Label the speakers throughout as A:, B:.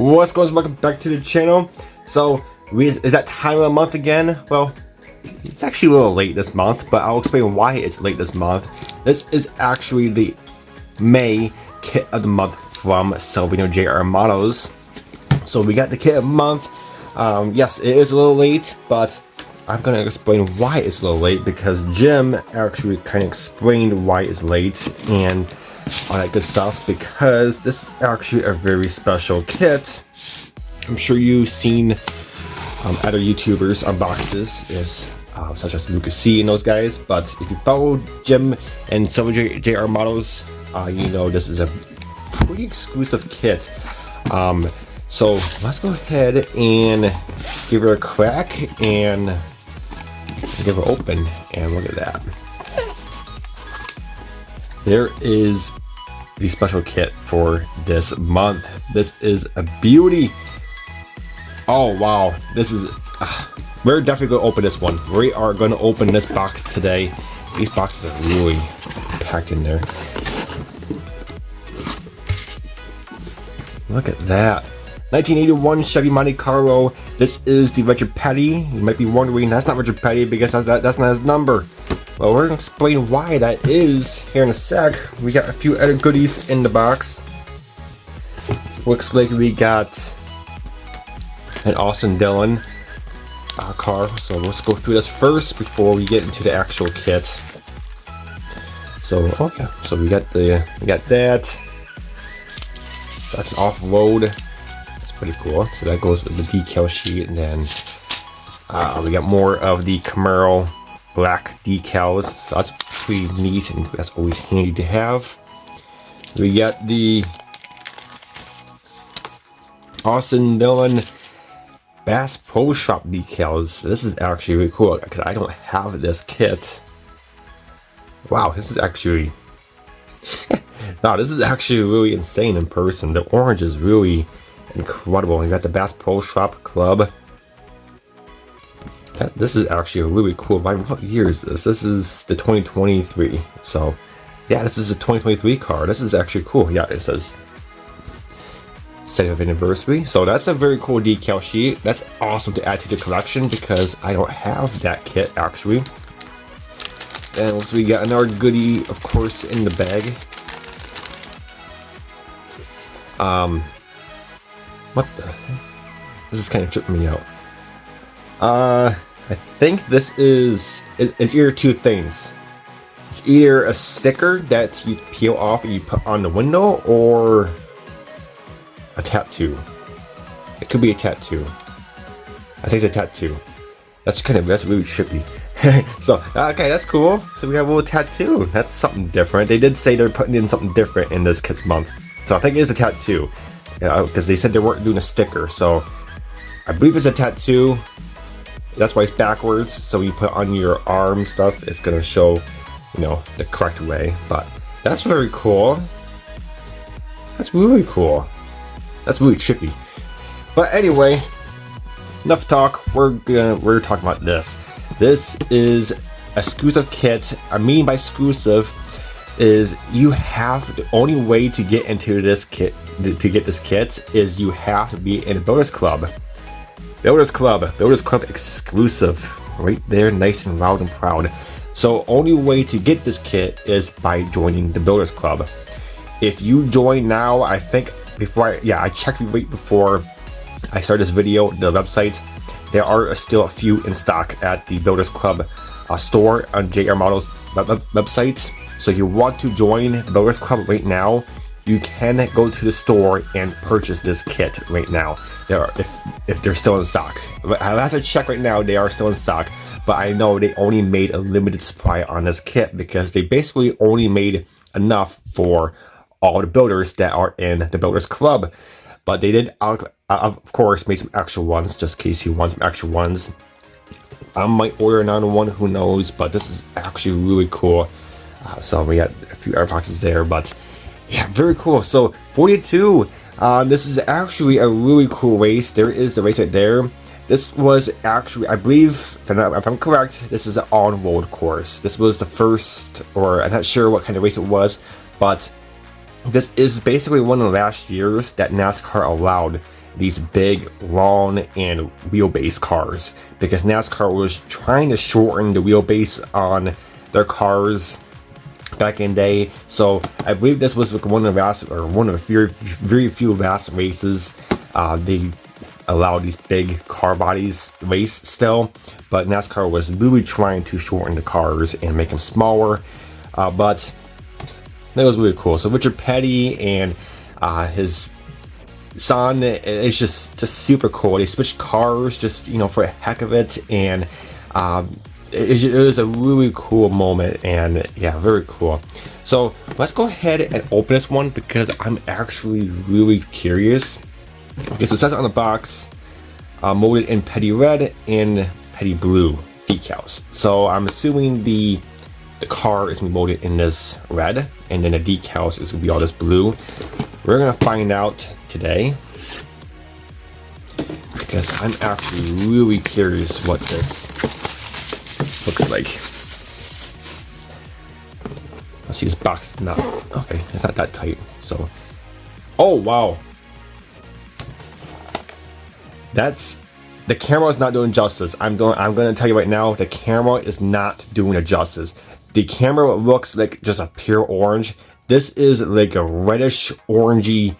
A: What's going on? Welcome back to the channel. So, is that time of the month again? Well, it's actually a little late this month, but I'll explain why it's late this month. This is actually the May kit of the month from Silvino JR Models. So we got the kit of the month. Yes, it is a little late, but I'm going to explain why it's a little late because Jim actually kind of explained why it's late and all that good stuff, because this is actually a very special kit. I'm sure you've seen other YouTubers unboxes, such as Lucas C and those guys, but if you follow Jim and Silvino JR Models, you know this is a pretty exclusive kit. So let's go ahead and give her a crack and give her open, and look at that. There is the special kit for this month. This is a beauty. Oh wow, this is we're definitely going to open this one. We are going to open this box today. These boxes are really packed in there. Look at that. 1981 Chevy Monte Carlo. This is the Richard Petty. You might be wondering, that's not Richard Petty because that's not his number. Well, we're going to explain why that is here in a sec. We got a few other goodies in the box. Looks like we got an Austin Dillon car. So let's go through this first before we get into the actual kit. So, oh yeah, so we got that. That's an off-road. That's pretty cool. So that goes with the decal sheet, and then we got more of the Camaro black decals, so that's pretty neat and that's always handy to have. We got the Austin Dillon Bass Pro Shop decals. This is actually really cool because I don't have this kit. Wow, this is actually wow, this is actually really insane in person. The orange is really incredible. We got the Bass Pro Shop Club. This is actually a really cool. What year is this? This is the 2023. So, yeah, this is a 2023 car. This is actually cool. Yeah, it says 70th anniversary. So that's a very cool decal sheet. That's awesome to add to the collection because I don't have that kit actually. And also we got another goodie, of course, in the bag. What the heck? This is kind of tripping me out. I think this is, it's either two things. It's either a sticker that you peel off and you put on the window, or a tattoo. It could be a tattoo. I think it's a tattoo. That's really trippy. So, okay, that's cool. So we have a little tattoo. That's something different. They did say they're putting in something different in this kit's month. So I think it is a tattoo. Because they said they weren't doing a sticker. So I believe it's a tattoo. That's why it's backwards, so you put on your arm stuff, it's gonna show, you know, the correct way. But that's very cool. That's really cool. That's really trippy. But anyway, enough talk. We're talking about this. This is exclusive kit. I mean by exclusive is you have, the only way to get into this kit, to get this kit, is you have to be in a Builders Club. Builders Club exclusive, right there, nice and loud and proud. So only way to get this kit is by joining the Builders Club. If you join now, I think I checked right before I started this video, the website, there are still a few in stock at the Builders Club store on JR Models website. So if you want to join the Builders Club right now, you can go to the store and purchase this kit right now. If they're still in stock. As I check right now, they are still in stock. But I know they only made a limited supply on this kit because they basically only made enough for all the builders that are in the Builders Club. But they did, of course, make some extra ones just in case you want some extra ones. I might order another one, who knows? But this is actually really cool. So we got a few air boxes there, but yeah, very cool. So 42, this is actually a really cool race. There is the race right there. This was actually, I believe, if I'm correct, this is an on-road course. This was the first, or I'm not sure what kind of race it was, but this is basically one of the last years that NASCAR allowed these big, long, and wheelbase cars, because NASCAR was trying to shorten the wheelbase on their cars back in the day. So I believe this was one of the very few vast races they allowed these big car bodies race still, but NASCAR was really trying to shorten the cars and make them smaller. But that was really cool. So Richard Petty and his son, it's just super cool. They switched cars just, you know, for a heck of it, and it was a really cool moment, and yeah, very cool. So let's go ahead and open this one, because I'm actually really curious. Okay, so it says on the box, molded in petty red and petty blue decals. So I'm assuming the car is gonna be molded in this red, and then the decals is gonna be all this blue. We're gonna find out today, because I'm actually really curious what this looks like. Let's see, this box is not okay. It's not that tight. So, oh wow, the camera is not doing justice. I'm gonna tell you right now, the camera is not doing it justice. The camera looks like just a pure orange. This is like a reddish orangey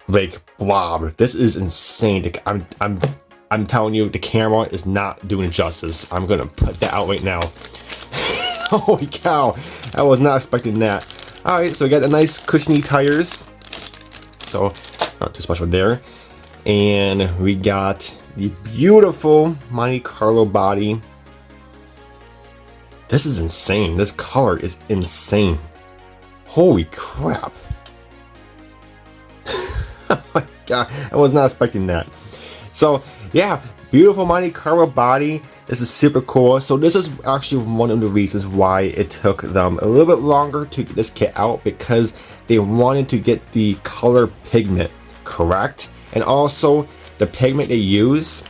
A: like blob. This is insane. I'm telling you, the camera is not doing it justice. I'm gonna put that out right now. Holy cow, I was not expecting that. All right, so we got the nice cushiony tires. So not too special there. And we got the beautiful Monte Carlo body. This is insane. This color is insane. Holy crap. Oh my god, I was not expecting that. So yeah, beautiful Monte Carlo body. This is super cool. So this is actually one of the reasons why it took them a little bit longer to get this kit out, because they wanted to get the color pigment correct. And also the pigment they use,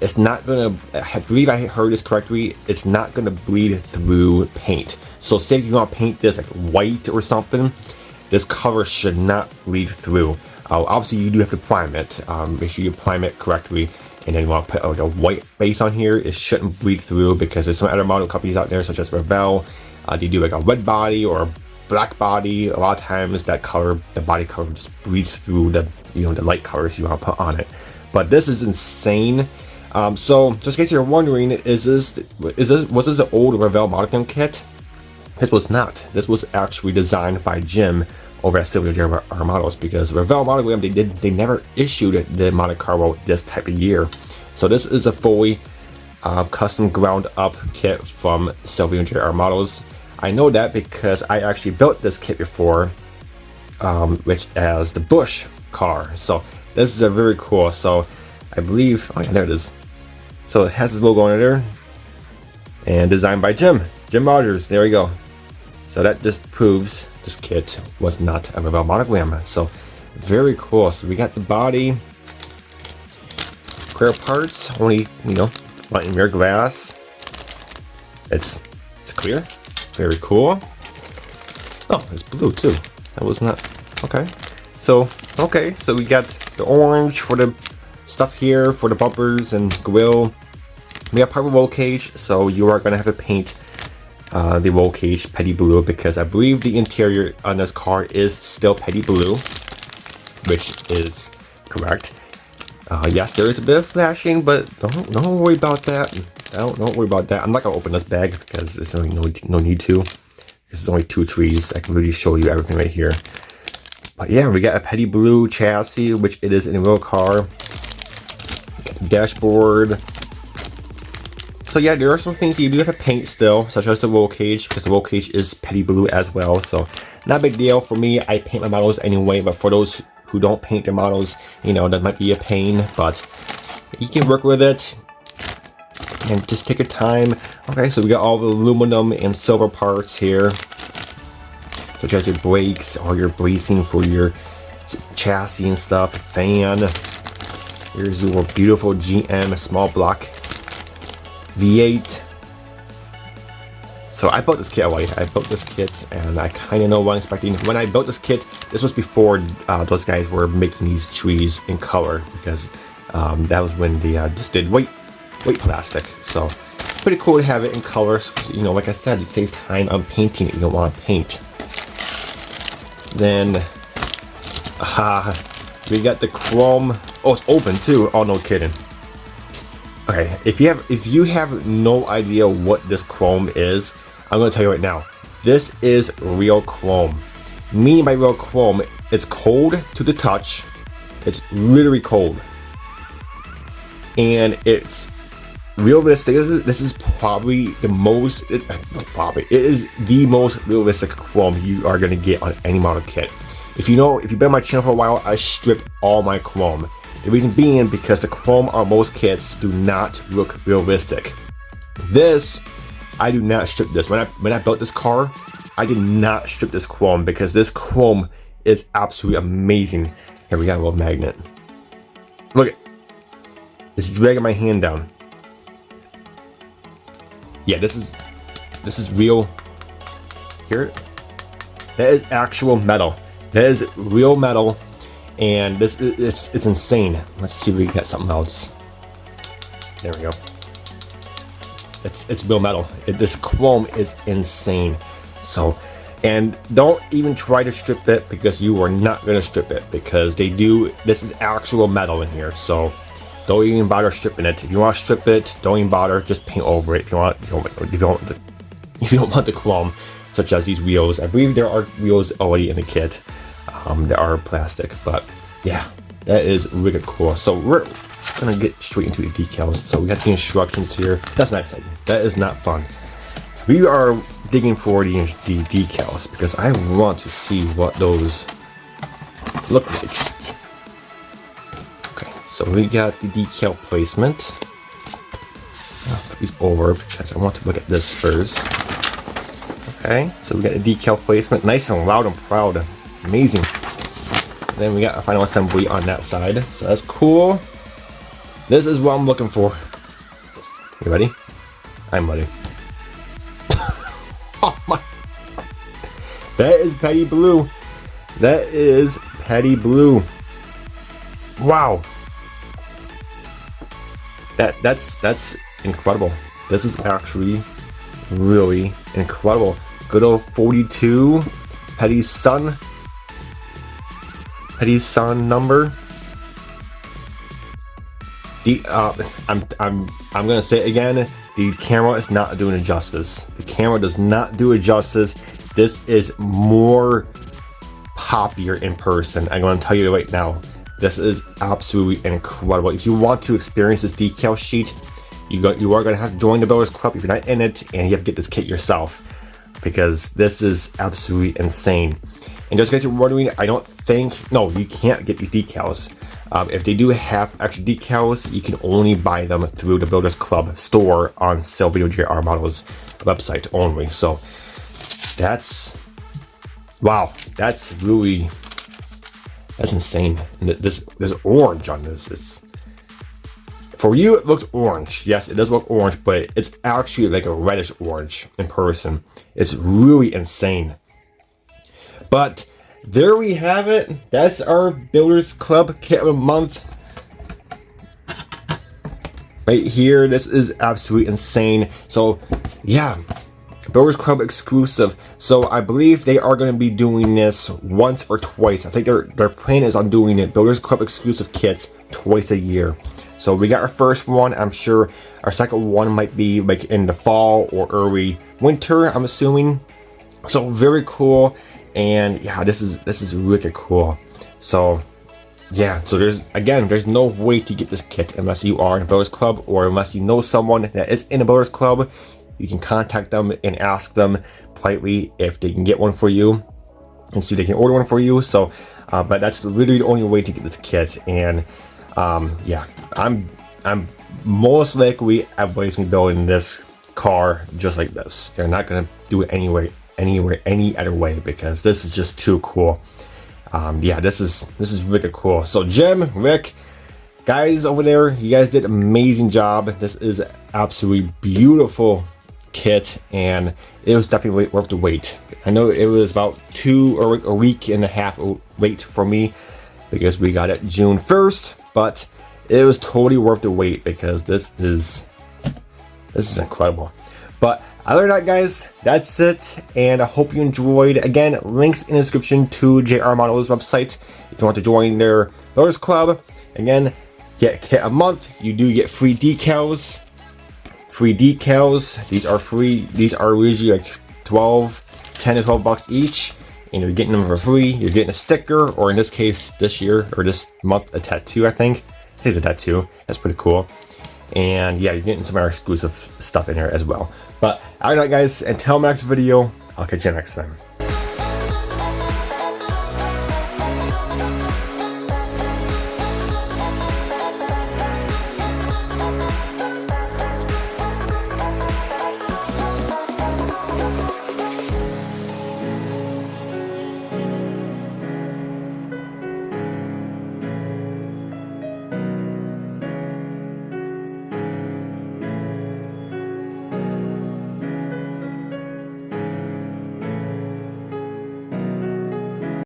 A: it's not gonna, I believe I heard this correctly, it's not gonna bleed through paint. So say if you want to paint this like white or something, this color should not bleed through. Obviously you do have to prime it. Make sure you prime it correctly, and then you want to put a white base on here. It shouldn't bleed through, because there's some other model companies out there such as Revell. They do like a red body or a black body. A lot of times that color, the body color, just bleeds through the, you know, the light colors you want to put on it. But this is insane. So just in case you're wondering, was this the old Revell modeling kit? This was not. This was actually designed by Jim over at Silvio J.R. Models, because Revell Modeling, they never issued the Monte Carlo this type of year. So this is a fully custom ground up kit from Silvio J.R. Models. I know that because I actually built this kit before, which as the Bush car. So this is a very cool. So I believe, oh yeah, there it is. So it has this logo on there, and designed by Jim Rogers. There we go. So that just proves this kit was not a Revell monogram. So very cool. So we got the body, clear parts, only, you know, front and rear glass. It's clear. Very cool. Oh, it's blue too. That was not okay. So we got the orange for the stuff here for the bumpers and grill. We have proper roll cage, so you are gonna have to paint the roll cage petty blue, because I believe the interior on this car is still petty blue, which is correct. Yes, there is a bit of flashing, but don't worry about that. Don't worry about that. I'm not gonna open this bag because there's really no need to. This is only 2 trees. I can really show you everything right here. But yeah, we got a petty blue chassis, which it is in a real car. Dashboard. So yeah, there are some things you do have to paint still, such as the roll cage, because the roll cage is petty blue as well. So not a big deal for me. I paint my models anyway, but for those who don't paint their models, you know, that might be a pain, but you can work with it and just take your time. Okay, so we got all the aluminum and silver parts here, such as your brakes, all your bracing for your chassis and stuff, fan. Here's your beautiful GM small block V8. So I built this kit already. I built this kit and I kind of know what I'm expecting. When I built this kit, this was before those guys were making these trees in color, because that was when they just did white plastic. So pretty cool to have it in color. So, you know, like I said, it saves time on painting if you don't want to paint. Then we got the chrome. Oh, it's open too. Oh, no kidding. Okay, if you have no idea what this chrome is, I'm gonna tell you right now. This is real chrome. Meaning by real chrome, it's cold to the touch. It's literally cold, and it's realistic. This is probably the most. It is the most realistic chrome you are gonna get on any model kit. If you've been on my channel for a while, I strip all my chrome. The reason being because the chrome on most kits do not look realistic. This, I do not strip this. When I built this car, I did not strip this chrome because this chrome is absolutely amazing. Here, we got a little magnet. Look at, it's dragging my hand down. Yeah, this is real. Here, that is actual metal. That is real metal. And it's insane. Let's see if we can get something else. There we go. It's real metal. This chrome is insane. So, and don't even try to strip it, because you are not gonna strip it, because this is actual metal in here. So don't even bother stripping it. If you want to strip it, don't even bother. Just paint over it if you don't want the chrome, such as these wheels. I believe there are wheels already in the kit. That are plastic, but yeah, that is really cool. So we're gonna get straight into the decals. So we got the instructions here. That's not exciting. That is not fun. We are digging for the decals because I want to see what those look like. Okay, so we got the decal placement. I'll put these over because I want to look at this first. Okay, so we got the decal placement, nice and loud and proud. Amazing. Then we got a final assembly on that side, so that's cool. This is what I'm looking for. You ready? I'm ready. Oh my! That is Petty Blue. That is Petty Blue. Wow. That's incredible. This is actually really incredible. Good old 42 Petty's Sun. Petty's Sun number. I'm gonna say it again. The camera is not doing it justice. The camera does not do it justice. This is more poppier in person. I'm gonna tell you right now. This is absolutely incredible. If you want to experience this decal sheet, you are gonna have to join the Builders Club if you're not in it, and you have to get this kit yourself, because this is absolutely insane. And just in case you're wondering, no, you can't get these decals. If they do have extra decals, you can only buy them through the Builders Club store on Silvio JR Models website only. So that's, wow, that's insane. And this orange on this. For you, it looks orange. Yes, it does look orange, but it's actually like a reddish orange in person. It's really insane. But there we have it. That's our Builders Club kit of the month. Right here, this is absolutely insane. So yeah, Builders Club exclusive. So I believe they are going to be doing this once or twice. I think their plan is on doing it, Builders Club exclusive kits, twice a year. So we got our first one. I'm sure our second one might be like in the fall or early winter, I'm assuming. So very cool. And yeah, this is wicked cool. So yeah, so there's no way to get this kit unless you are in a Builders Club, or unless you know someone that is in a Builders Club. You can contact them and ask them politely if they can get one for you, and see if they can order one for you. So but that's literally the only way to get this kit. And yeah, I'm most likely everybody's gonna be building this car just like this. They're not gonna do it any other way, because this is just too cool. Yeah, this is really cool. So Jim, Rick, guys over there, you guys did an amazing job. This is absolutely beautiful kit, and it was definitely worth the wait. I know it was about a week and a half wait for me because we got it June 1st, but it was totally worth the wait because this is incredible. But other than that, guys, that's it, and I hope you enjoyed. Again, links in the description to JR Models website if you want to join their builders club. Again, get a kit a month, you do get free decals. These are free. These are usually like 10 to 12 bucks each, and you're getting them for free. You're getting a sticker, or in this case, this year or this month, a tattoo. I think it's a tattoo. That's pretty cool. And yeah, you're getting some of our exclusive stuff in here as well. But alright, guys, until my next video, I'll catch you next time.